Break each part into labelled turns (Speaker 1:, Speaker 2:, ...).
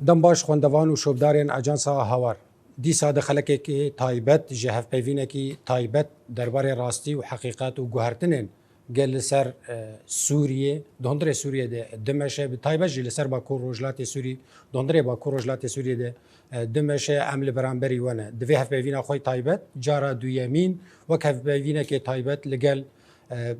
Speaker 1: دم باش خوندوان و شوبدارین اجانسا هاوار دیسا دخلکه که تایبت جهف پیوینه که تایبت درباره راستی و حقیقت و گوهرتنین گل سر سوریه دهندر سوریه ده دمشه به تایبت جل سر با کور روجلات سوری دهندر با کور روجلات سوریه ده دمشه عمل برانبری ونه دوی هف پیوینه خوی تایبت جارا دویمین وک هف پیوینه که تایبت لگل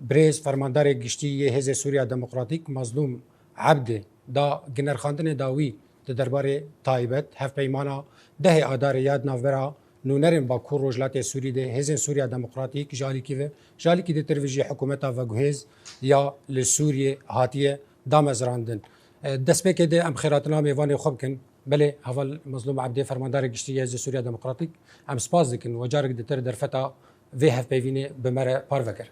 Speaker 1: برز فرماندار گشتی هز سوریا دموکراتیک مظلوم عبد دا گنر خواندن داوی درباره تایبت هف پیمانا ده آدار یاد نافبرا نونرن با کور روجلات سوری ده هزن سوریا دموکراتیک جالی کی ده ترویجی حکومتا و گوهز یا لسوریه هاتیه دامزراندن دست به که ده ام خیراتنا میوان خوب کن بله حوال مظلوم عبد فرماندار گشتی هز سوریا دموکراتیک ام سپاس دکن و جارک ده تر درفتا و هف پیوینه بمره پاروکر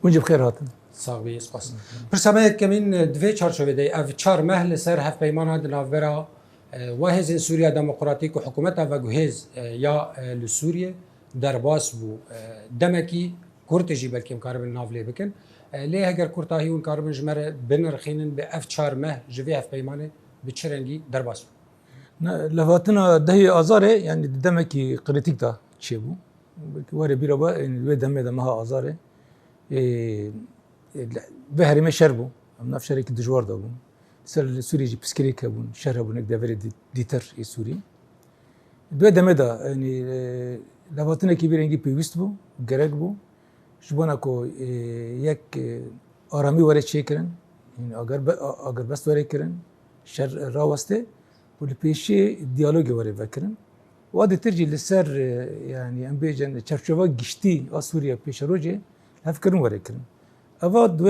Speaker 2: ونجي بخير هاتن
Speaker 1: صاحبي سپاس پرسامه کمین دوی چارچوبه ده اف چار محل سر هف پیمانا ده نافبرا وهز سوريا ديمقراطيك وحكومتها وجهز يا لسوريا درباس بو دمكي كورتجي بلكي مكارب النافلي بكن ليه هجر كورتا هي ونكارب جمر بن رخينن باف چار مه جوي اف بيمانه بچرنگي درباس
Speaker 2: لفاتنا دهي ازاره يعني دمكي قريتيك دا تشيبو واري بيربا يعني دمه دمها ازاره بهري ما شربو ناف شركه دجوار دا سر سوري جي بسكريكا بون شهر بون دافري ديتر اي سوري دو دمدا يعني لفاتنا كبير انجي بيوست بو غرق بو شبونا كو يك ارامي وري تشيكرن يعني اگر بس وري كرن شر راوسته والبيشي ديالوج وري فكرن وادي ترجي لسر يعني ام بيجن تشرشوا گشتي سوريا بيشروجي هفكرن وري كرن افا دو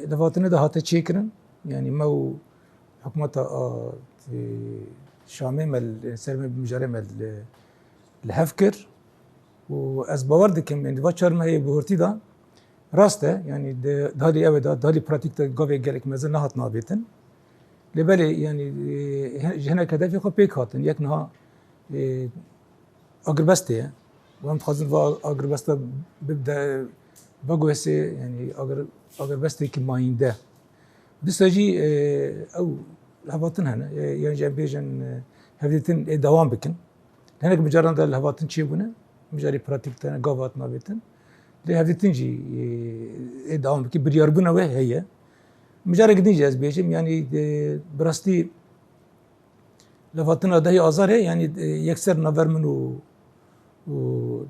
Speaker 2: لفاتنا ده هات تشيكرن يعني مو حكومتها في شامي مال سلمي بمجاري مال الهفكر واز باورد كم يعني باشر ما هي بورتي دا راسته يعني دالي ابدا دالي براتيك قوي جالك مازال نهات نابيتن لبالي يعني هنا كهدف خو بيك هاتن يك نها اغربستي وهم تخزن اغربستا ببدا بقوسي يعني اغربستي كماينده دستاجي او الهباطن هنا يعني جاب بيجن هفديتن دوام بكن هناك مجرد الهباطن تشيبونه مجاري براتيك تانا قوات ما بيتن لي هفديتن جي دوام بكن برياربنا وهي هي مجاري قدين جاز بيجم يعني براستي لهباطن ده ازار يعني يكسر نفر منو و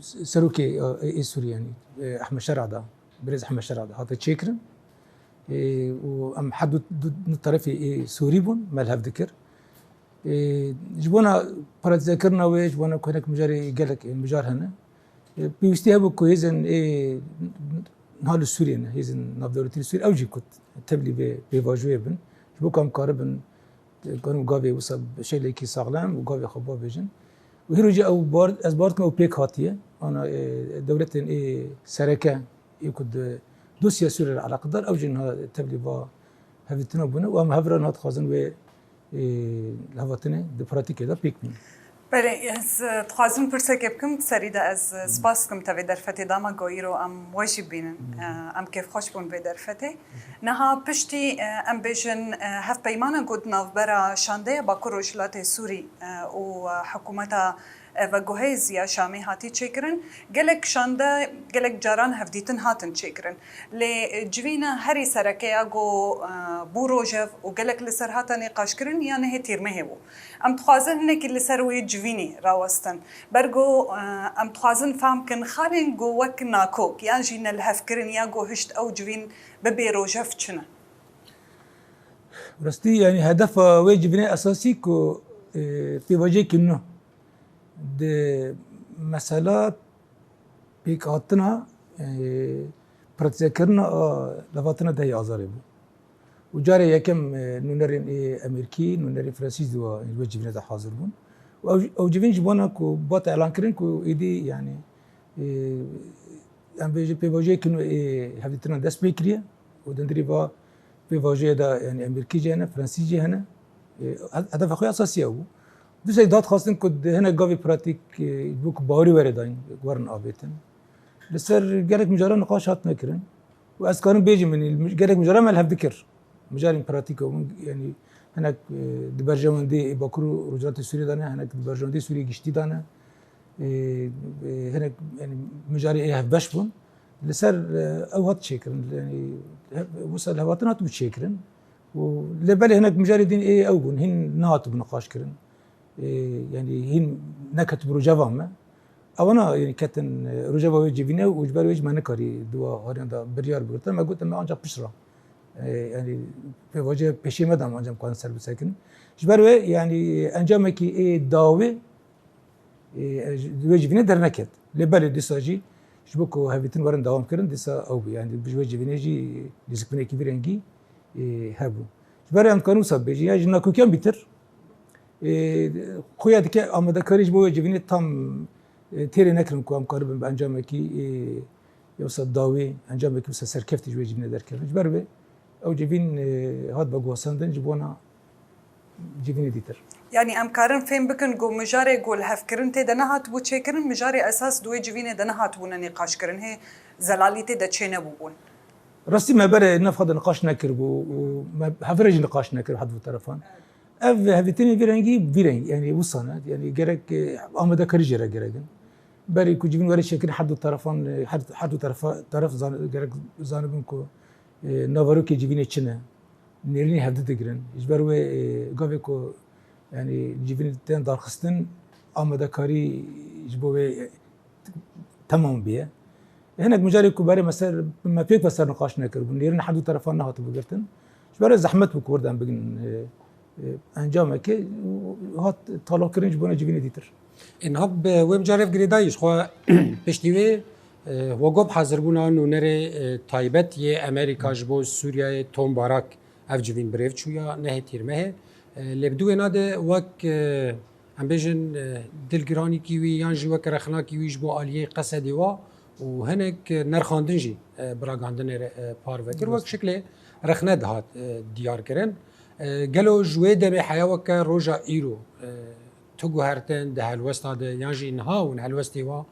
Speaker 2: سروكي اي سوري يعني احمد شرع ده بريز احمد شرع ده هذا تشيكرن وام حد طرفي سوري بون مال هفذكر جبونا برات ذكرنا وجبونا كونك مجاري قالك المجار هنا بيستيها بكويزن نهال السوريين هيزن نافدولتي السوري او جي كنت تبلي بفاجوي بن جبوكم قاربن كانوا قابي وصب شيء ليكي ساغلام وقابي خبا بيجن وهيروجي او بارد از بارد او بيك هاتيه انا دولتين سركه يكد دوسيا سوريا على قدر او جنها تبلي با هفتنا بنا وام هفرا نات خازن و لهواتنه د براتيك دا بيك من
Speaker 3: بله از تخازن پرسه بکم سریده از سپاس کم تا در فتی داما گویرو ام وشی بینن ام کیف خوش بون به در فتی نها پشتی ام بیشن هف پیمانه گود ناف برا شانده با کروشلات سوری و حکومتا و گوهیز یا شامی هاتی چیکرن گلک شانده گلک جاران هفدیتن هاتن چیکرن لی جوینا هری سرکه یا گو بوروجف و گلک لسر هاتا نقاش کرن یا نه تیرمه هبو ام تخوازن نکی لسر وی جوینی راوستن برگو ام تخوازن فهم کن خالین گو وک ناکوک یا جین الهف کرن یا گو هشت او جوین ببیروجف چنه
Speaker 2: راستی يعني هدف واجبنا اساسي كو في وجه كنه ده مسألة بيك هاتنا برتذكرنا لفاتنا ده يازاري بو وجاري يكم نونرين امريكي نونرين فرنسيس دو الواجبنا ده حاضر بون او جبين جبونا كو بات اعلان كرين كو ايدي يعني ام بيجي بيواجه كنو هفتنا ده سبيكريا ودندري با بيواجه ده يعني امريكي جانا فرنسي جانا هدف اخوي اساسي هو دوسي داد خواستن كد هنا قوي براتيك بوك باوري ورداين ورن آبيتن لسر جالك مجرى نقاش هات نكرن وأذكرن بيجي من جالك مجرى ما الهف ذكر مجرى براتيك يعني هناك دبرجوندي باكرو رجالات سوريا دانا هناك دبرجوندي سوريا گشتي دانا هناك يعني مجاري ايه باش بون لسر او هات شكرن يعني وصل هواتنا تو شكرن ولبالي هناك مجاري دين ايه او بون هن ناتو بنقاش كرن يعني هن نكتب رجافا ما او انا يعني كاتن رجافا ويجي فينا وجبال ويجي ما نكاري دوا هارين دا بريار بقولت ما قلت ما انجا بشرا يعني في وجه بشي مدام انجا كان سر بسكن جبال يعني انجا كي ايه داوي ويجي فينا در نكت لبالي ديساجي شبكو هافتن ورن دوام كرن ديسا او يعني بجوجي فينا جي ديسكبني كبيرنجي هبو جبال ام كانوا سب بيجي يعني نكو كان بيتر خويا ديك امدا كاريج بو يجي فينا تام تيري نكرم كو ام قرب انجام كي يوصل داوي انجام كي وصل سركفت جوي جبنا در كيف جبر او جبين هاد بقوا سندن جبونا جبين ديتر
Speaker 3: يعني ام كارن فين بكن جو مجاري قول هفكرن تي دنهات بو تشكرن مجاري اساس دوي جبين دنهات بونا نقاش كرن هي زلاليتي دا تشينا بون
Speaker 2: راسي ما بره نفض نقاش نكر وما هفرج نقاش نكر حد الطرفان اف هفتني فيرنجي يعني وصلنا يعني جرك امدا كاريج جرجن بري كو جبين وري شكل حد الطرفان حد طرف جرك زانبنكو نوارو كي جبين تشنا نيرني هبد دغرن اجبروا غافيكو يعني جبين تن دارخستن امدا كاري جبوه تمام بيه هناك مجاري كبار مثلا ما فيك بس نقاش نكر بنيرن حد طرفان نهات بقرتن جبر زحمت بكورد ام بگن انجام كي هات طالو كرنج بونه جبين ديتر
Speaker 1: انهاب ويب جارف جريدايش خو بشتيوي وقوب حاضر بونا نونر تایبت یه امریکا جبو سوریه توم باراک اف جوین بریف چویا نه تیرمه لبدو ناده وک ام بیژن دلگرانی کیوی یان جی وک رخنا کیوی جبو آلیه قصدی و هنک نرخاندن جی براگاندن پاروکر وک شکل رخنه دهات دیار کرن گلو جوی دم حیا وک روجا ایرو تو گوهرتن ده الوستا ده یان جی انها و الوستی و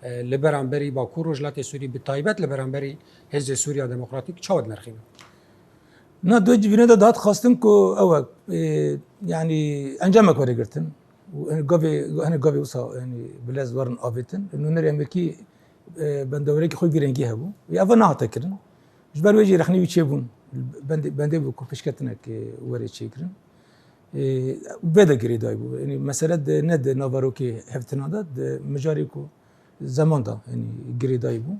Speaker 1: لبرانبری باکو رجلات سوری به تایبت لبرانبری حزب سوریا دموکراتیک چاود نرخینه
Speaker 2: نه دو جبینه داد خواستم کو او يعني انجامك ورا قرتن وانا قافي وصا يعني بلاز ورن افيتن انه نري امريكي بندوريك خوي بيرنجي هبو يا فنا تكرن جبر وجي رخني ويتشبون بند بكو فشكتنك وري تشكرن بدا قريدايبو يعني مساله ند نافاروكي هفتنا داد مجاريكو زمان دا يعني قريدايبو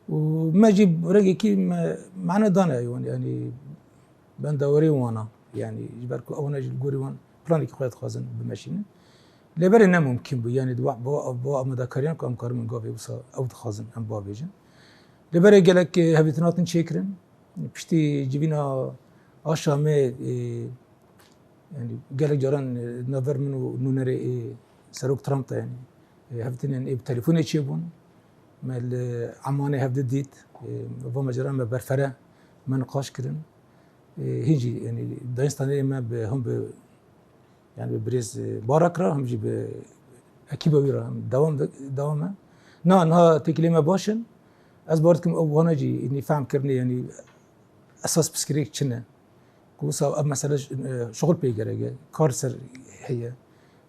Speaker 2: وما جيب رقي كي معنا دانا يعني بندوري وانا يعني جبركو اونا الجوري وان بلاني كي خويا خازن بماشين لبر انه ممكن بو يعني دوا بو مذكرين كم كار من قافي وصا او خازن ام بابيجن لبر قالك هبتناتن شكرن بشتي جبينا اشامي يعني قالك جران نفر منو نونري سروك ترامب يعني هفتن بتليفوني تشيبون مال عماني هبد ديت فما جران ما برفره ما نقاش كرن هيجي يعني دايستاني ما هم يعني بريز باراكرا هم جي اكيد ويرا دوام نا تكلمه باشن از باردكم وانا جي اني فهم كرني يعني اساس بسكريك شنو كوسا مثلا شغل بيجرى كارسر هي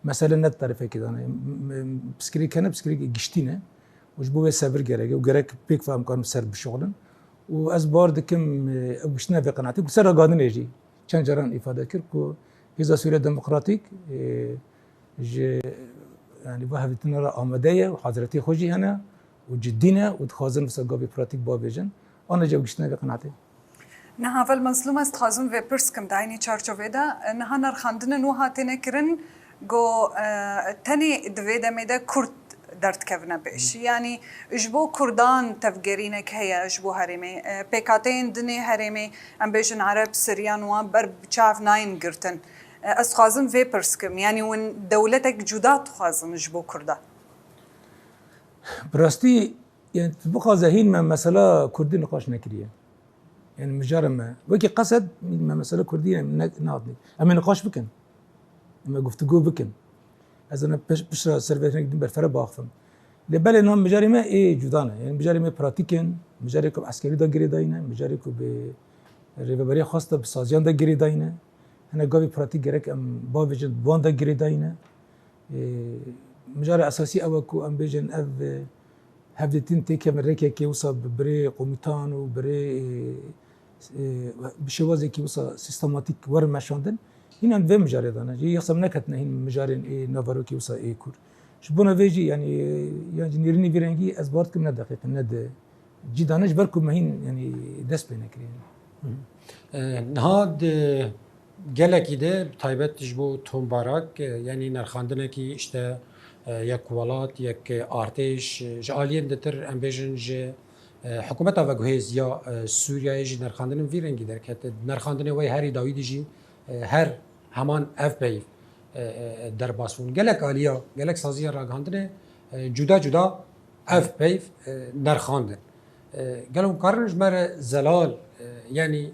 Speaker 2: مثلا نت طرفه كده انا بسكريك انا بسكريك جشتينا وجبوه سافر جرى وجرك بيك فهم كان سر بشغلن واز باردكم وشنا في قناعتي بسر قادن يجي كان جران افاده كركو هذا سوريا ديمقراطيك يعني واحد تنرى آمادية وحضرتي خوجي هنا وجدينا وتخازن بسقابي براتيك بابيجن أنا جاب قشنا بقناعتي
Speaker 3: نها فالمظلوم استخازن في برسكم دعيني تشارجو فيدا نها نرخاندنا نوها تنكرن جو تاني دويدا ميدا كرد درد كفنا بيش يعني جبو كردان تفجرينك هي جبو هرمي بيكاتين دني هرمي ام بيجن عرب سريان وان بر بشاف ناين قرتن استخازن في برسكم يعني وين دولتك جدات خازن جبو كردا
Speaker 2: براستي يعني تبقى زهين ما مسألة كردي نقاش نكريه يعني مجرم وكي قصد ما مسألة كردية ناضني أما نقاش بكن أما قفتقو بكن از انا بشرا سرفيتنك دم برفره باخفم لبل انهم مجارمه ايه جدانه يعني مجارمه براتيكن مجاريكو عسكري دا گري داينه مجاريكو به ريبري خاصه بسازيان دا گري داينه هنا قابي براتيك جرك ام بافيجن بوندا جريداينا مجال اساسي اوكو ام بيجن اف هبدتين تيك امريكا كي وصل بري قوميتان وبري بشوازي كي وصل سيستماتيك ور ماشاندن هنا في مجال دانا جي يصمنا كتنا هنا مجال اي نافارو كي وصل اي كور شبونا فيجي يعني نيرني فيرنجي ازبارت كم دقيقه ند جي دانش بركم مهين يعني دس بينا كريم
Speaker 1: نهاد gelekî de taybet ji bo tombarak yanî nerxandinekî işte yek welat yek artêş ji aliyên ditir em bêjin ji hikûmeta veguhêz ya Sûriyayê jî nerxandinin vî rengî derkete nerxandinê wê herî dawî jî her heman ev peyv derbas bûn gelek aliya gelek saziya ragihandinê cuda cuda ev peyv nerxandin gelek karin ji me re zelal yanî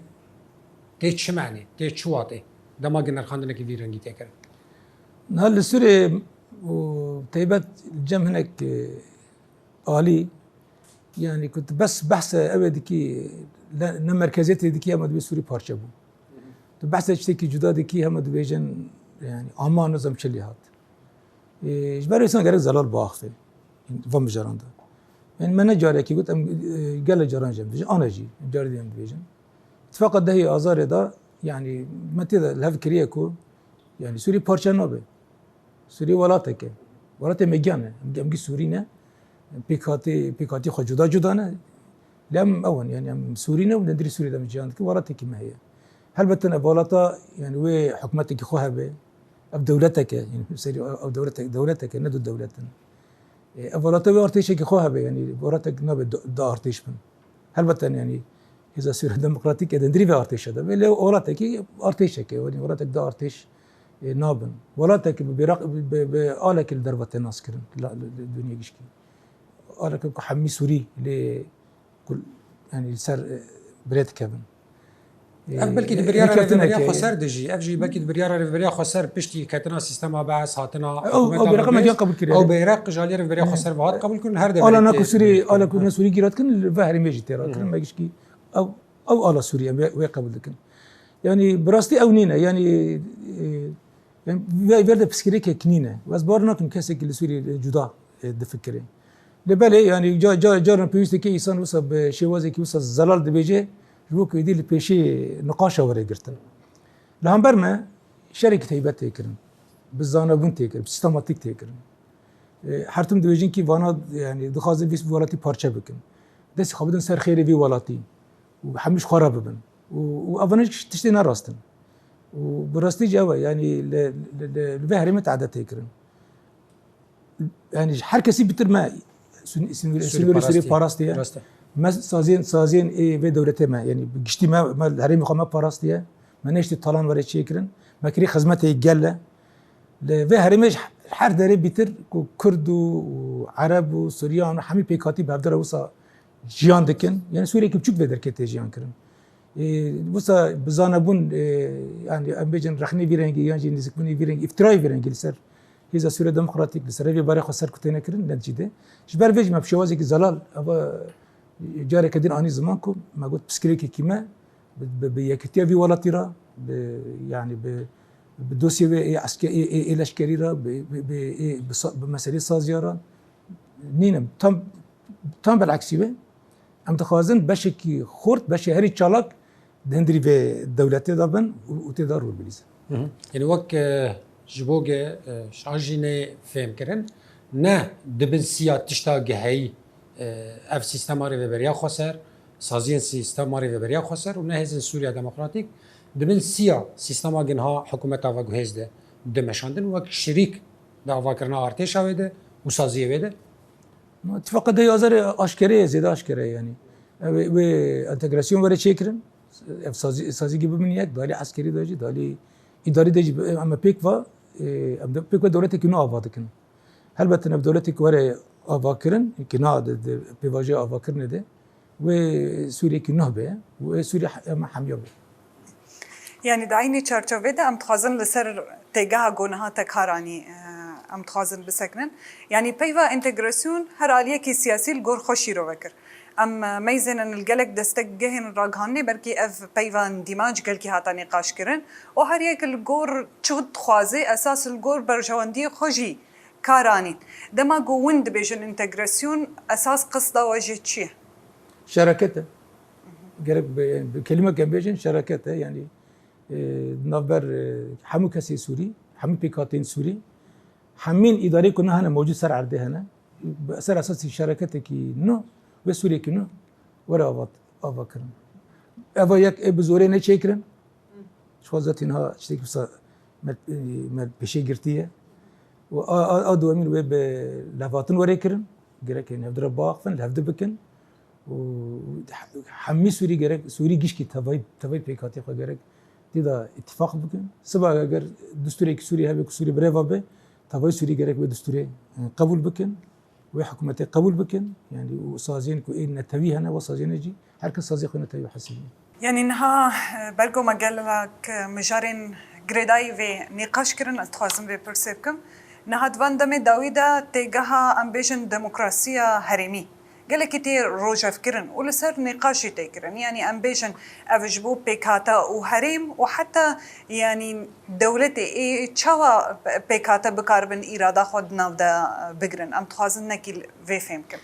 Speaker 1: تي چه معنی؟ تي چه واته؟ دماغ نرخاندنه کی ویرنگی تکرد.
Speaker 2: نهال السوري وتيبات الجم هناك عالي يعني كنت بس بحث أبدي كي مركزية ديكي هم دبي سوري بارشة بو. بحث اشتكي جدا ديكي هم دبي جن يعني عمان نظام شلي هات. إجباري إنسان غير زلال باخفه. فم جران ده. يعني من جاري كي قلت أم قال جران جم أنا جي جاري دي أم دبي جن. اتفاقا ده هي آزار ده يعني متى ده الهف كريكو يعني سوري بارشة نابه سوري ولاتك ولات مجانا أمجي سورينا بيكاتي خو جدا جدانا لم أول يعني سورينا وندري سوري ده مجانا كي ولاتك ما هي هل بتنا ولاتا يعني وي حكمتك خوها به أب دولتك يعني سوري أو دولتك ندو دولتنا ولاتا وارتيشك خوها به يعني ولاتك نابه دا ارتيش بن هل بتنا يعني إذا سوريا ديمقراطية دندري في أرتيش هذا بل ولاتك أرتيشك يعني ولاتك ده أرتيش نابن ولاتك بآلك الدربة الناس كرن لا الدنيا جشكي آلك حمي سوري لكل يعني سر بريت كابن
Speaker 1: اف بلكي بريارة خسر دجي اف جي بلكي بريارة خسر بشتي كاتنا سيستما بعث هاتنا
Speaker 2: او برقم مجان قبول كريم
Speaker 1: او بيرق جالير بريارة خسر وهات قبول كن هر ده
Speaker 2: أنا ناكو سوري أنا كنا سوري جيرات كن الفهري ميجي ترى كن ما يجشكي أو على سوريا ويقبل لكن يعني براستي أو نينا يعني فيرد بسكريك كنينة وأسبارنا كم كاسك السوري جدا دفكرين لبالي يعني جارنا بيوستي كي إنسان وصل بشوازي كي وصل زلال دبيجي جوك يدي البيشي نقاشة ورا قرتن لهم برما شركة هيبات تكرن بالزانا بون تكرن بسيستماتيك تكرن حرتم دبيجين كي وانا يعني دخازن فيس بولاتي بارشة بكن دس خابدن سر خيري في ولاتي وحمش خراب بن وأفنش تشتي نراستن وبراستي جوا يعني الفهري متعدد تكرن يعني حركة بتر ما سوري باراستيا ما سازين إيه في دولته ما يعني بقشتي ما الهرم خما باراستيا ما نشتي طالان ولا شيكرن ما كري خدمته يجلا الفهري مش حر داري بتر كرد وعرب وسوريان وحمي بيكاتي بهدر وصا جيان دكن يعني سوريا كيف تشوف بدر كتير جيان كرن وصا بزانبون يعني أمبيجن رخني بيرنجي يعني نسكبني بيرنجي افتراي بيرنجي لسر هذا سوريا ديمقراطيك لسر في باري خسر كتير كرن نتيجة جبر فيج ما بشوازي كزلال أبا جاري كدين أني زمانكم ما قلت بسكريك كيما بيكتيا في ولا ترى يعني بدوسي عسكري إلى شكريرة بمسألة سازيارة نينم تام بالعكس به ام تخازن بشكي خورت بشي هري تشالك دندري في دولتي دابن وتدار بالبليز
Speaker 1: يعني وك جبوجه شاجيني فهم كرن نه دبن سيا تشتاق هي اف سيستم اري بريا خسر سازين سيستم اري بريا خسر ونهزن سوريا ديمقراطيك دبن سيا سيستم اجنها حكومه افغوهز ده دمشاندن وك شريك دعوا كرنا ارتش اويده وسازيه ويده
Speaker 2: اتفاق ده يازر اشكريه زياده اشكريه يعني و انتجراسيون ولا شكرن سازي جيب من يد دالي عسكري داجي دالي اداري داجي اما بيكوا دولتك نو افاتكن هل بتنا بدولتك ورا افاكرن كنا بيواجه افاكرن ده وسوريا كنهبه وسوريا ما حميوبه
Speaker 3: يعني دعيني تشارتشوفي ده ام تخازن لسر تيجاها جونها تكهراني ام تخازن بسكنن يعني بيفا انتجراسيون هر عليه كي سياسي الجور خوشي رو بكر ام میزنن الگلک دستک گهن راگهانی برکی اف پیوان دیماج گلکی هاتا نقاش کرن و هر یک الگور چود خوازه اساس الگور برجواندی خوشی کارانین دما گوند بیشن انتگراسیون اساس قصدا واجه چیه؟
Speaker 2: شراكته قرب بكلمه كان بيجن شراكته يعني نافبر حمو كسي سوري حمو بيكاتين سوري حمين اداري كنا هنا موجود سر عرضه هنا بأثر اساسي شراكته كي نو وسوري كي نو ورا افكرن افا يك بزوري نه چيكرن شوازت انها اشتيك بس ما بشي قرتيه و ادو من ويب لافاتن وريكرن جرك يعني هدر باقفن لهفد بكن وحمي سوري جرك سوري جيش كي تباي بيكاتي خو جرك تدا اتفاق بكن سبا اگر دستوري سوري هبه سوري بريفا به تباي سوري جرك بدستوري قبول بكن وحكومتي قبول بكن يعني وصازين كو ان نتوي هنا وصازين يجي هركز صازي خو نتوي حسين
Speaker 3: يعني انها برگو مجالك مجارين گریدای و نقاش کردن اتخاذم به پرسیبکم نهاد وندم داویدا تیگها امبیشن دموکراسیا هرمی قال لك كتير روجا فكرن ولسر نقاشي تكرن يعني امبيشن افجبو بيكاتا وهريم وحتى يعني دولتي اي تشوا بيكاتا بكاربن اراده خود نافدا بقرن ام تخازن نكيل في فهمكم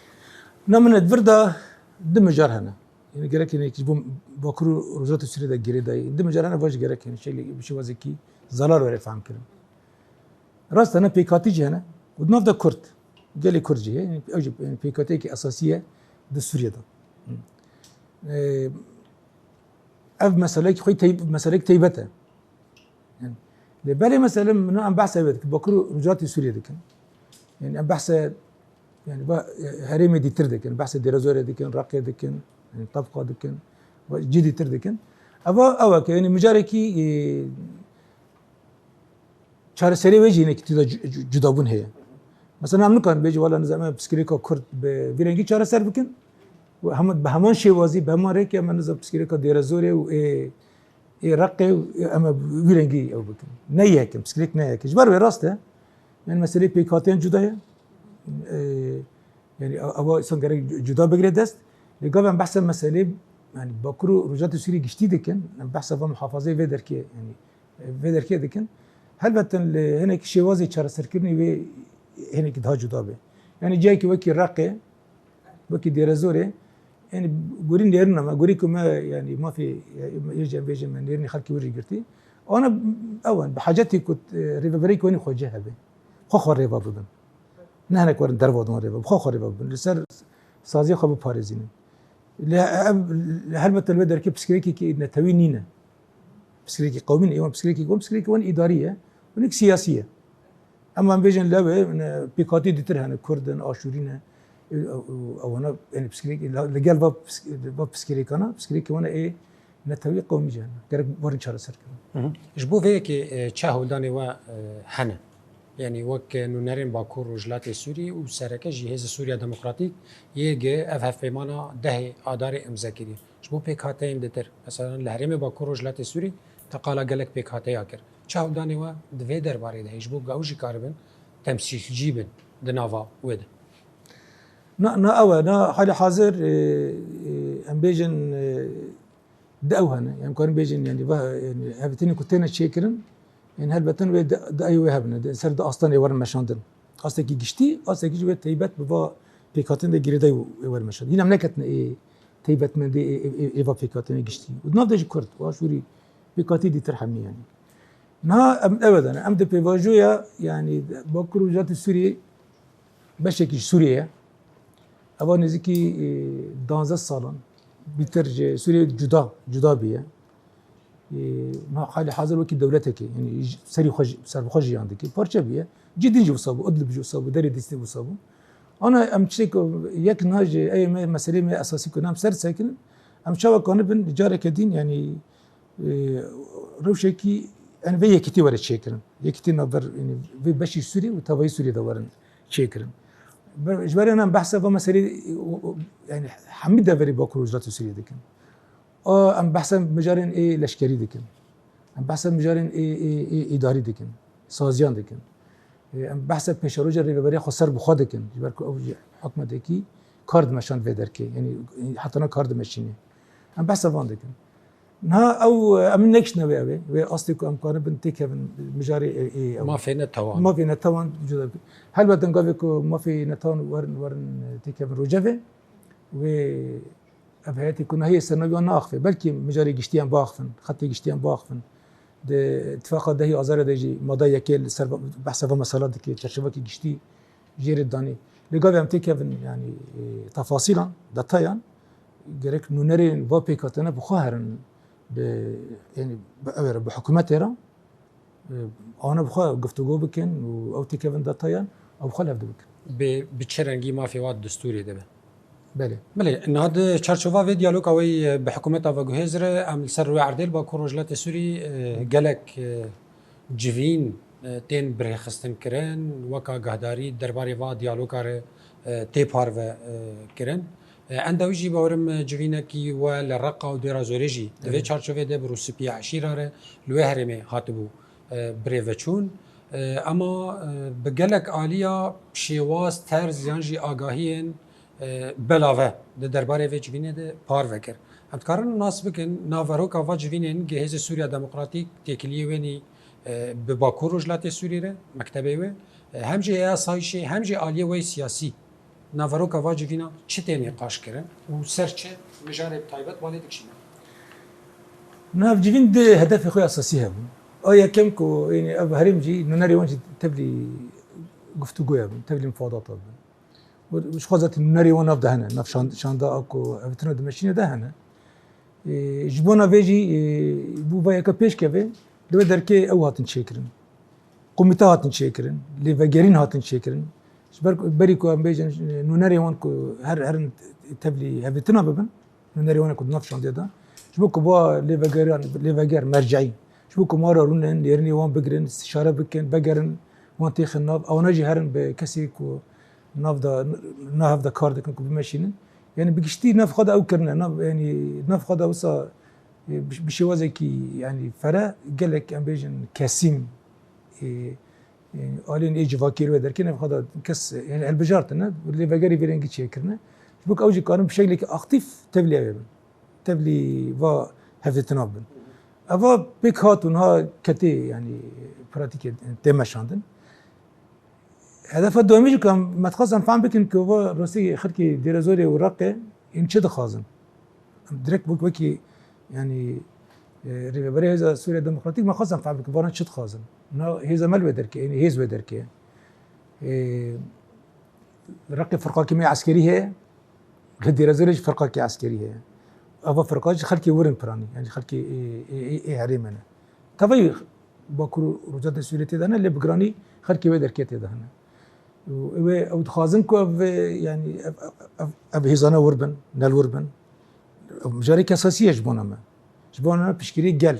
Speaker 2: نمن الفردا دم جار هنا يعني قال لك يجيبوا بكرو روجات السريده جريداي دم جار هنا باش قال لك يعني شيء بشي وزكي زلال ولا فهم كلام راست انا بيكاتي جانا ونافدا كرت قال لي كرجي يعني اوجب يعني بيكاتيك اساسيه دستوريه ده اف مسالك خوي تيب مسالك تيبته يعني لبالي مثلا من ام بحث بكرو رجات سوريا دك يعني ام بحث يعني هريمي دي تردك يعني بحث درازوري دك راقيه دك يعني طبقه دك جدي تردك ابا يعني مجاركي چهار سری وجهی نه که جدابون هست. مثلا هم نکن بیچ والا نظام پسکریکا کرد به ویرنگی چهار سر بکن و هم به همان شوازی به همان ریک من نظام پسکریکا دیرزوری و رقی اما ویرنگی او بکن. نه یکم پسکریک نه یکش. بار راسته يعني مسألة بيكاتين جداية يعني أبغى إنسان قريب جدا بقري دست لقابل بحث مسألة يعني بكرو رجعت سوري جديد كن بحث في محافظة في دركية يعني في دركية دكن هل بتن هنا كشيء وازي شر سركني و هنا كده جدا به يعني جاي كي وكي راقي وكي ديرزوري يعني قولين نيرنا ما قوليكم ما يعني ما في يرجع بيجي من نيرني خلكي وري قرتي أنا أول بحاجتي كنت ريفابريك وين خوجها به خو ريفا بدن نه نکور در وادم ريفا خو ريفا بدن لسر سازي خو باريزين هل بتن بدر كي بسكريكي كي نتوي نينا بسكريكي قومين ايوه بسكريكي قوم بسكريكي وين اداريه ونك سياسيه اما بيجن لا بيكاتي دتر هنا كردن اشورين او انا يعني بسكريكي لقال باب بسكريكي انا بسكريكي وانا ايه نتوي قومي جانا قرب ورن شهر سر
Speaker 1: جبو فيك تشاهو داني و هنا يعني وك نونرين باكور رجلات سوري وسركه جهاز سوريا ديمقراطيك يجي اف بيمانا ده اداري امزاكيري جبو بيك هاتين دتر مثلا الهرم باكور رجلات سوري تقالا قالك بيك هاتي اكر تشاهو داني و دفي درباري ده جبو جاوجي كاربن تمثيل جيبن دنافا ود
Speaker 2: نا او نا حالي حاضر ام بيجن داوهنا يعني كان بيجن يعني هبتني كنتنا تشيكرن يعني هالبتن ويد ايوه هبنا سر ده اصلا يور مشاندن اصلا كي جشتي اصلا كي جوه تيبت بوا بيكاتن ده جريداي يور مشاند هنا منكتنا ايه تيبت من دي ايفا بيكاتن جشتي ودنافدج كرت واشوري بيكاتي دي ترحمي يعني نها ابدا ام دي بيفاجويا يعني بكرو جات السوري بشكل سوريا ابا نزكي دانزا سالن بترج سوريا جدا بيه ما حال حاضر وكي دولتك يعني سري خج سر خج عندك بارچه بيه جدي جو صابو ادلب جو صابو دري دستي جو صابو انا ام تشيك يك نهج اي مساله ما اساسي كنا سر ساكن ام شوا كان بن جاره كدين يعني روشكي انا في كتي ورا تشيكرن يكتي نظر يعني في بشي سوري وتباي سوري دورن تشيكرن اجباري انا بحث في مساله يعني حميده فري بكرو جات سوريا دكن ام بحث مجارين ايه لشکری دکن ام بحث مجارين ايه اداری دکن سازیان دکن ام بحث پیشروج ریوبری خسر بخوا دکن جبر کو او حکومت کی کارد مشان و درکی یعنی حتی نه کارد ماشینی هم بحث وان دکن نه او امن نکش نوی و اصلی که امکانه بنتی که مجاری
Speaker 1: ما في نتوان
Speaker 2: ما في نتوان جدا هل بدن قالوا كو ما في نتوان ورن تيكا روجافه و ابهاتي كنا هي السنه ناخفه بلكي مجاري قشتيان باخفن خطي قشتيان باخفن ده اتفاق ده هي ازار دجي مضى يكل بحسب مسالات كي تشبكي قشتي جير الداني لقاو ام تيكا يعني تفاصيلا دتايان جريك نونري فابيكاتنا بخاهرن يعني بحكومتها أنا بخواه گفتگو بکن و او تیکه داتایان او بخواه لفظ بکن.
Speaker 1: بچرنگی ما في واد دستوری ده.
Speaker 2: بله.
Speaker 1: بله نهاد چارچوبا و دیالوگ اوی به حکومت آوا گهزره عمل سر روی عردل با کروجلات سوری گلک جوین تین بره خستن کرن وکا گهداری درباره و دیالوگ کار تیپار و کرن. اندویجی باورم جوینه کی و لرقا و درازورجی دوی چارچوبه ده بروسپی عشیره لوه هرمه هاتبو بریوچون اما بگلک آلیا شیواز ترز یانجی آگاهین بلاوه ده درباره و جوینه ده پار وکر هم کارن ناس بکن ناوروکا و جوینن گهز سوریا دموکراتیک تکلیه ونی به باکور رجلات سوریه مکتبه و همجی اسایشی همجی آلیه و سیاسی ناوروکا و جوینا چه تمی قاش کرن و سر چه مجال تایبت والد کشیدن
Speaker 2: ناف جوین ده هدف خوی اساسی هم آیا کم کو یعنی اب هرم جی نونری وانج تبلی گفتگو هم تبلی مفاوضات هم وش خازت نونری وان ناف دهنه ناف شاندا اكو ابتنا دمشینه دهنه جبونا ویجی بو ویا کپیش که لو درکه او هاتن شکرن قومیتا هاتن شکرن لیوگرین هاتن شکرن بري كو امبيجن نونري وان كو هر تبلي هبتنا ببن نونري وان كو نفشان ديدا شبوكو با ليفاجر مرجعي شبوكو مارا رونن ليرني وان بجرن استشاره بكن بجرن وان تيخ الناف او نجي هرن بكسي كو ناف دا كارد كو بمشينن يعني بقشتي ناف خد او كرنا يعني ناف خد اوسا بشوازي كي يعني فرا قالك امبيجن كاسيم يعني آلين إيج فاكير ودر كنا بخدا كس يعني البجارتنا واللي بجاري بيرنجي شكرنا بوك أوجي كانوا بشكل أكتيف تبلي أبن تبلي و هفتنا بن أبا بيك هاتونها كتي يعني براتيك تمشاندن هدف الدوامي كان متخصص فهم بكن كوا روسي خركي ديرازوري ورقة إن شد خازن درك بوك وكي يعني ريبري هذا سوريا ديمقراطيك ما خاصة فهم بكن بارن شد خازن هذا مال ودركي يعني هيز ودركي رقي فرقة كمية عسكرية غدي رزرج فرقة كي عسكرية أبا فرقة خلكي ورن براني يعني خلكي إيه عريمنا طبعا باكر رجال سوريا تدهنا اللي بقراني خلكي ودركي تدهنا و خازن كو يعني أب هزانا وربن نال وربن مجاري أساسية جبونا بشكري قال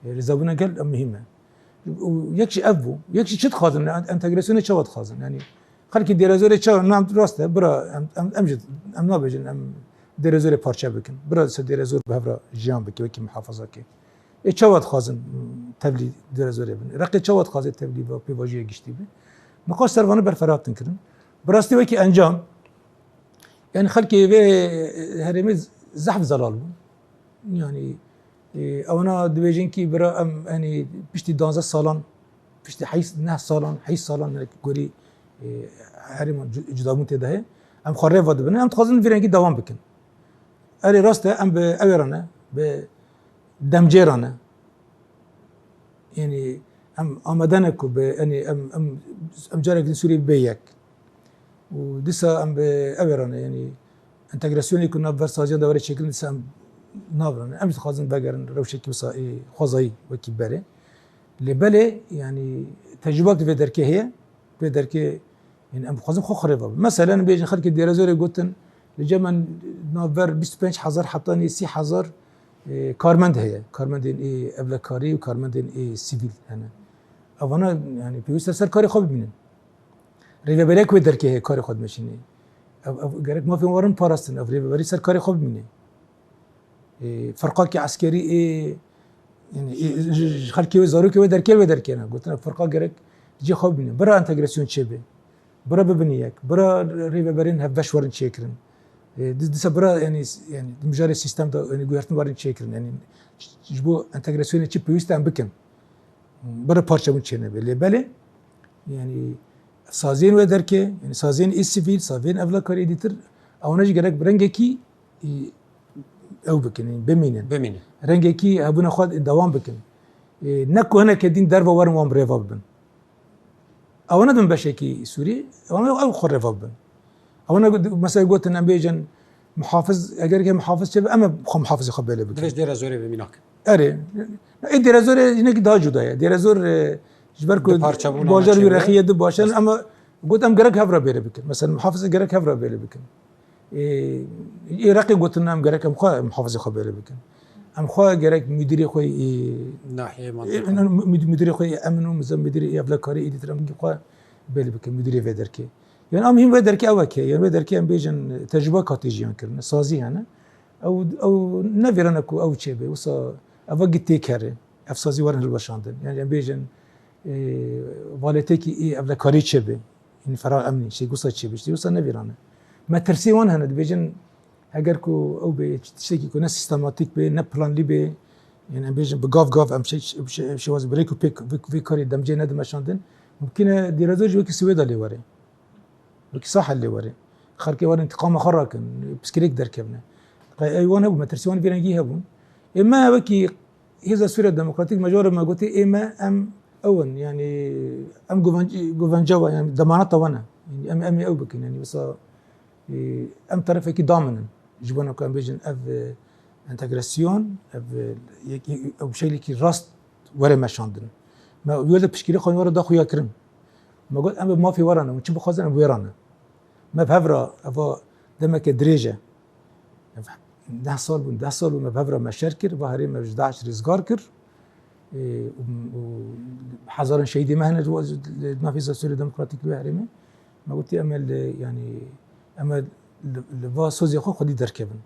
Speaker 2: رزابنا قال مهمة ويكشي أبو يكشي شد خازن انتجراسيون شواد خازن يعني خلكي ديرازوري شو نعم راسته برا أمجد أم نابجن أم ديرازوري بارشة بكن برا ديرازور بهبرا جيان بكي وكي محافظة كي شواد خازن تبلي ديرازوري بن رقي شواد خازن تبلي بيواجيه قشتي بي نقاش سرفانه برفرات تنكرن براستي وكي أنجام يعني خلكي في هرمز زحف زلال يعني او انا دبيجين كي برا ام يعني بشتي 12 سالان بشتي حيس 9 سالان حيس سالان قولي هرم جدامون تده ام خريف ود بنا ام تخازن فيرنكي دوام بكن اري راسته ام باورنا بدمجيرنا يعني ام امدنك يعني ام جارك سوري بيك ودسا ام باورنا يعني انتجراسيوني كنا فرساجين دوري شكل دسا نابرن امس خازن بقرن روشكي وصائي خوزي وكبره لبلي يعني تجربه في دركه هي في دركه يعني ام خازن خو خريبه مثلا بيجي خلك الديرازوري قلتن لجمن نوفر 25 حزر حطاني 30 حزر كارمند هي كارمند اي ابلكاري وكارمند اي سيفيل انا اونا يعني بيوست سركاري خوب منن ريفا بريك ودركه هي كاري خود ماشيني او غيرك ما في ورن باراستن او ريفا بري سركاري خوب منن فرقاكي عسكري ايه يعني خلكي وزاروكي ودركي انا قلت لك فرقا غيرك جي خوب منن برا انتجراسيون شبه برا ببنيك برا ريبه برين هفش ورن شكرن دس برا يعني مجال السيستم ده يعني جوهرتن ورن شكرن يعني جبو انتجراسيون تشيب بيستان بكن برا بارشا من شنو بله يعني سازين ودركه يعني سازين السيفيل سازين افلاكار اديتر او نجي جرك برنجكي او بكن يعني بمينن رنجكي ابونا خد دوام بكن نكو هنا كدين دربه ورن وام ريفابن او انا دم بشكي سوري او خرفابن او انا مثلا قلت ان بيجن محافظ اگر محافظ شبه اما محافظ خباله بكن
Speaker 1: درش دير زوري بميناك
Speaker 2: اره دير زور هناك دا جدا دير زور جبركو باجر يرخيه دو باشن اما قلت ام جرك هفرا بيله بكن مثلا محافظ جرك هفرا بيله بكن رقي قلت ان ام جرك محافظ خباله بكن ام خو جرك مديري خوي
Speaker 1: ناحيه
Speaker 2: مديري خوي امنو مزم مديري افلا كاري ادي ترم خو بيله بكن مديري فدركي يعني ام هم فدركي اوكي يعني فدركي ام بيجن تجربه كاتيجيان كرنا سازي انا او نفيرنكو او تشبه وصا افقي تيكره افسازي ورن البشاندن يعني بيجن والتكي افلا كاري تشبه يعني فرا امني شي قصه تشبه شي وصا نفيرنا ما ترسي وان هنا بيجن اگر کو او به تشتكي كنا سيستماتيك به نه بلان لي به يعني بيجن بغاف ام شي واز بريكو بيك في كاري دمجه ند مشاندن ممكن ديرازوج وكي سويدا اللي وري وكي صح اللي وري خركي ور انتقام خركن بسكريك دركبنا ايوان ابو مترسيون بيرنجي هبون اما وكي هذا سوريا الديمقراطيك ماجور ما قلت اما ام اون يعني ام جوفانجوا يعني ضمانته وانا يعني ام او بك يعني بس ام طرفك ضامن جبنا كان بيجن اف انتجراسيون اف او شيء اللي راست ولا مشاندن ما يولد بشكل خون ورا داخو يكرم ما قلت ام ما في ورانا ونشوف خازن ويرانا ما بهفرا افا دمك دريجه 10 سال وما بهفرا ما شركر وهري ما 11 رزقار كر وحضر شهيدي مهنه ما في سوريا ديمقراطيك بهري ما قلت امل يعني اما لوا سوزي خو خدي دركبن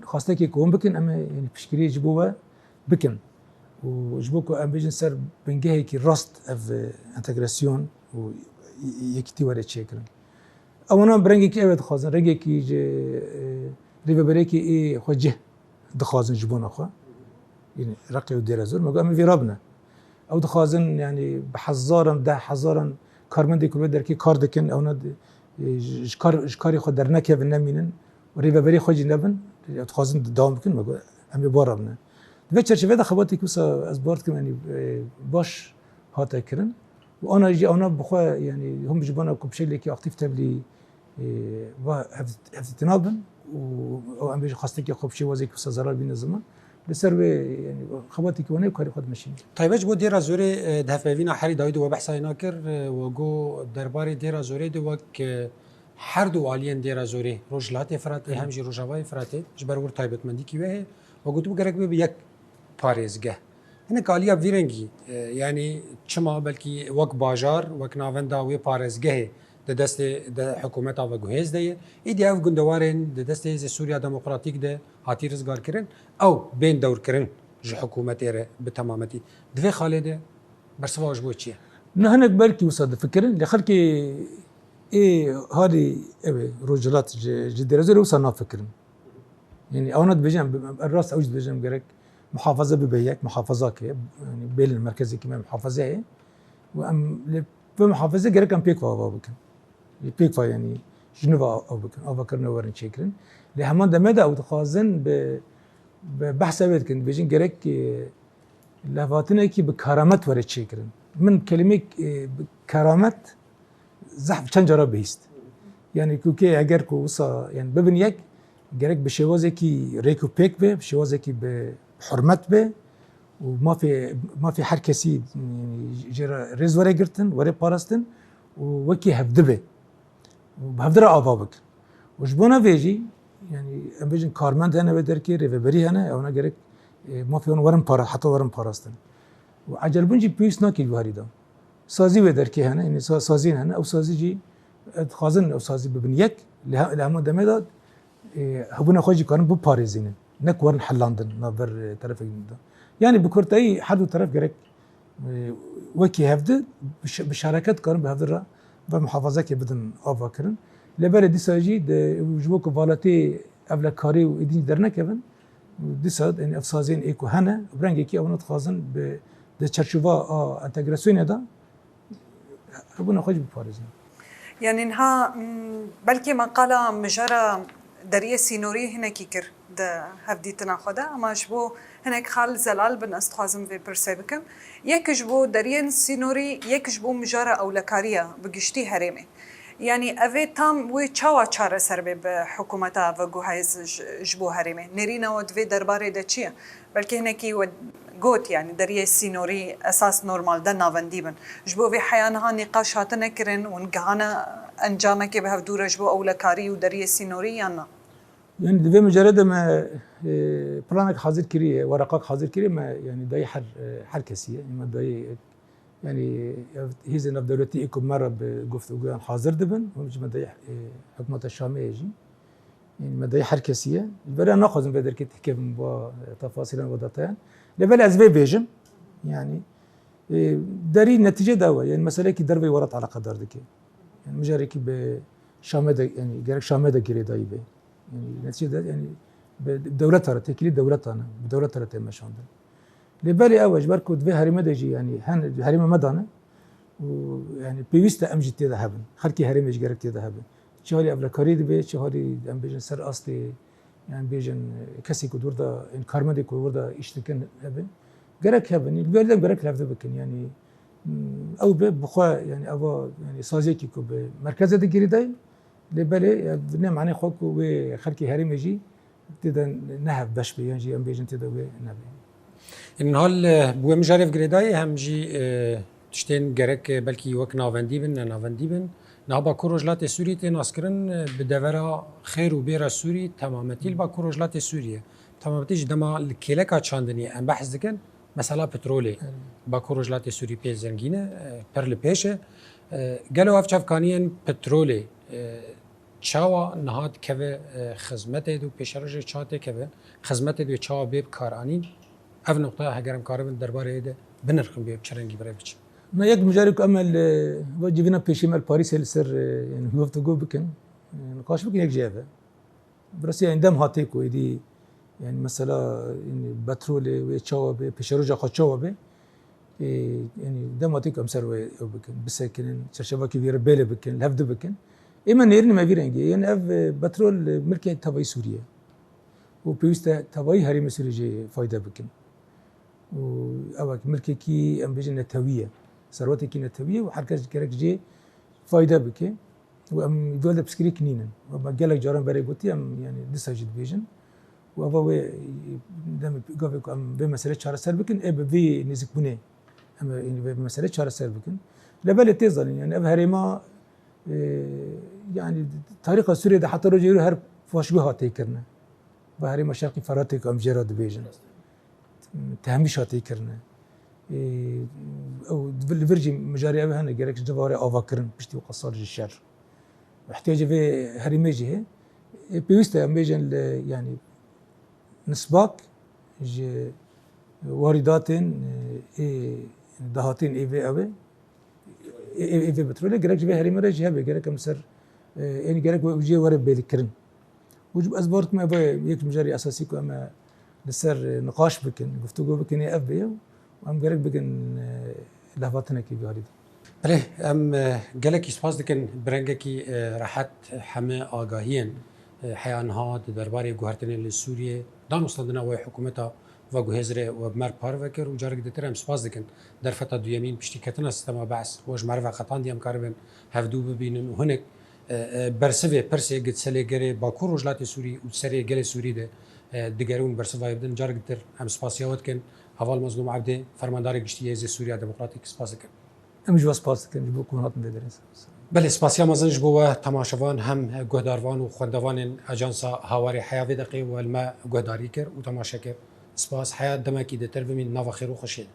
Speaker 2: خاصتك يكون بكن اما يعني بشكل يجبوها بكن وجبوكو ام بيجن سر بنجهي كي راست اف انتجراسيون ويكتي ولا تشيكرن او انا برنجي كي ابد خازن رنجي كي ريفا بريكي اي خوجه دخازن جبونا خو يعني رقي ودير زور ما قام في ربنا او دخازن يعني بحزارن ده حزارن کارمندی که در کی کار دکن اونا کاری خود در نکه نمینن و ریو بری خودی نبن خواستن دوام بکن مگه امی بارم نه و چرچه ودا خباتی که از بارد که یعنی باش هاتا کرن و آنا بخوا یعنی هم بجبانا کبشیلی که اکتیف تبلی و هفتنابن و ام بیش خواسته که خبشی وازی که زرار بین زمان بسر يعني خباتي كوني وكاري خد ماشين
Speaker 1: طيب بو ديرا زوري دهفينا حري داوود وبحث ناكر وجو درباري ديرا زوري دو وك حردو والين ديرا زوري روجلات فرات همجي روجاواي فرات جبر ور طيبت مندي كي وه وقلت بقرك بيك باريزگه هنا قاليا فيرنجي يعني چما بلكي وك باجار وك ناوندا وي باريزگه د دست د حکومت او گهیز دی ایدی اف گندوارن د دست ز سوریا دموکراتیک ده هاتی رزگار کرن او بین دور کرن ج حکومت اره به تمامتی دوی خالده برسواج بو چیه
Speaker 2: نه هنك بركي وصاد فكرن لخلكي ايه هذه رجلات جديره زي وصلنا فكرن يعني اونا بجم الراس اوجد بجم جرك محافظه ببيك محافظاك يعني بين المركزي كمان محافظه وام بمحافظه جرك ام بيك فا بكن بيك فا يعني جنوبا او بكن او بكر نورن شكرن لهمان دمدا او تخازن بحث بيت كنت بيجين جرك لفاتنا كي بكرامات ورا شكرن من كلمه كرامات زحف چند جرا بهست يعني كوكي اگر کو وصا يعني ببنيك جرك بشوازه كي ريكو بيك به بشوازه كي بحرمت به وما في حد كسي يعني جرا رز ورا قرتن ورا باراستن وكي هفدبه وبهفدرا ابابك وجبونا فيجي يعني امبيجن كارمنت انا بدركي ريفبري انا او انا جرك ما في ورم بارا حتى ورم باراستن وعجل بنجي بيس ناكي الوارده سازي بدركي هنا يعني سازين هنا او سازي جي خازن او سازي ببنيك لهم دمداد هبونا خوجي كان بو باريزين نك ورن حلاندن نبر طرف يعني بكرتي حد طرف جرك وکی هفته بشارکت کردن به هفته را و محافظه که بدن آوا کردن لبر دیساجی جبو که والاتی اول کاری و ایدین در نکردن دیساد این افسازین ایکو هنه برنگی که اونات خازن به ده چرچوبا انتگراسیون دا ابونا خوش بپارزن.
Speaker 3: يعني انها بلكي مقالة مجرى دريه سينوري هناك يكر ده هفدي تناخده اما جبو هناك خال زلال بن استخازم في برسيبكم يك جبو دريه سينوري يك جبو مجرى او لكاريا بقشتي هرمي يعني افي تام وي تشاوا تشار سربي بحكومتها وجو هايز جبو هرمي نرينا ود في درباري دتشيا بلكي هناك قوت يعني دريه سينوري اساس نورمال ده نافنديبن جبو في حيانها نقاش هاتنا كرن ونقهانا انجامك بهفدور جبو او لكاري ودريه سينوري يعني
Speaker 2: يعني دفع مجرد ما بلانك حاضر كريه ورقك حاضر كريه ما يعني داي حر كسيه ما داي يعني هيزن دولتي يكون مرة بقفتو حاضر دبن ومش ما داي حكومة الشامية يجي يعني ما داي حر كسيه البلا ناخذ بدر كي تحكي تفاصيل وداتان لبلا أسباب بيجم يعني داري نتيجة دوا يعني مسألة كي دربي ورط على قدر ذكي يعني مجرد كي بشامدة يعني جرك شامدة كري دايبه يعني نتيجة يعني بدولتها تكليد دولتنا بدولتها تمشون ده لبالي أوج بركو دفع هريمة دجي يعني هن هريمة مدانة ويعني بيوستا أمجد تذهبن خلكي هريمة جرك تذهبن شهري قبل كاريد بيت شهري أم بيجن سر أصلي يعني بيجن كسي كدور ده إن كارمدي كدور ده يشتكن هبن جرك هبن البلد جرك لفظ بكن يعني أو بخوا يعني أبا يعني سازيكي كوب مركز ده جري داي لبالي بنام عني خوك وخلكي هريمة جي تدا نهب باش بيجي أم بيجن تدا ونبي
Speaker 1: إن هال بو مجارف جريداي هم جي تشتين جرك بلكي وك نافنديبن نابا كروجلات سوري تناسكرن بدورا خير وبيرا سوري تمامتيل با كروجلات سوريا تمامتيش دما الكيلكا تشاندني ام بحث دكن مثلا بترولي با كروجلات سوري بي زنگينه پر لپيشه قالوا اف چافكانيين بترولي چاوا نهاد كوه خدمت دو پیشرج چاته كوه خدمت دو چاوا بيب كاراني اف نقطه هگرم کاربن درباره ده بنرخم بيب چرنگي برای بچ
Speaker 2: ما يك مجارك أمل وجبنا بيشي مال باريس السر يعني هو فتقول بكن نقاش بكن يك جابه براسي عندهم هاتيكو يدي يعني مثلا يعني بترول ويتشاوب بيشروجا خاتشاوب يعني دم هاتيكو أمسر وبكن بس كن شرشبا كبير بيله بكن لفظ بكن إما نيرني ما بيرنجي يعني أف بترول ملكي تبعي سوريا وبيوستا تبعي هريم سوريا فايدة بكن وأوك ملكي كي أم بيجي نتوية ثروتي كي نتوية وحركة كرك جي فايدة بك وأم يدول بسكري كنينن وما جالك جارن بري قلتي أم يعني لسه جد بيجن وأبوا دم قافك أم بمسألة شهر سر بكن إيه بفي نزك بني أم يعني بمسألة شهر سر بكن لبالة تيزل يعني أب هريما يعني طريقة سوريا ده حتى رجعوا هر فاشبه هاتيكرنا بهريما شرقي فراتك أم جراد بيجن تهميش هاتي كرنا او الفيرجي مجاري ابي هنا جرك جباري افكرن بشتي وقصار الشر محتاجه في هريميجي بيوستا اميجن يعني نسباك واردات دهاتين اي في ابي اي في بترول جرك في هريميجي هبه جرك مسر يعني جرك وجي ورا بالكرن وجب اسبورت ما يك مجاري اساسي كو اما لسر نقاش بكن گفتگو بكن يا افبي وام جرك بكن لهفاتنا كي بياريد
Speaker 1: بله ام جلك سپاس دکن برنگه کی راحت همه آگاهین حیانها درباره گوهرتن لسوریه دان استادنا و حکومتا و گوهزره و بمر پاروکر و جارک دتر ام سپاس دکن در فتا دو یمین پشتی کتنا سیستما بعث وج معرفه خطان دیم کاربن هفدو ببینن و هنک برسوی پرسی گت سلیگری با کوروجلات سوری و سری گل سوری ده دگرون برسوای بدن جارک دتر ام سپاسیات کن حوال مظلوم عبده فرماندار گشتی از سوریا دموکراتیک سپاس دکن
Speaker 2: امش واس باس كان بكون هات بدرس
Speaker 1: بله سپاسیا مزنج بوا تماشاوان هم گهداروان و خوندوان اجانسا هاواری حیاوی دقی و الما گهداری کر و تماشا کر سپاس حیات دمکی دتر بمین ناو خیر و خوشید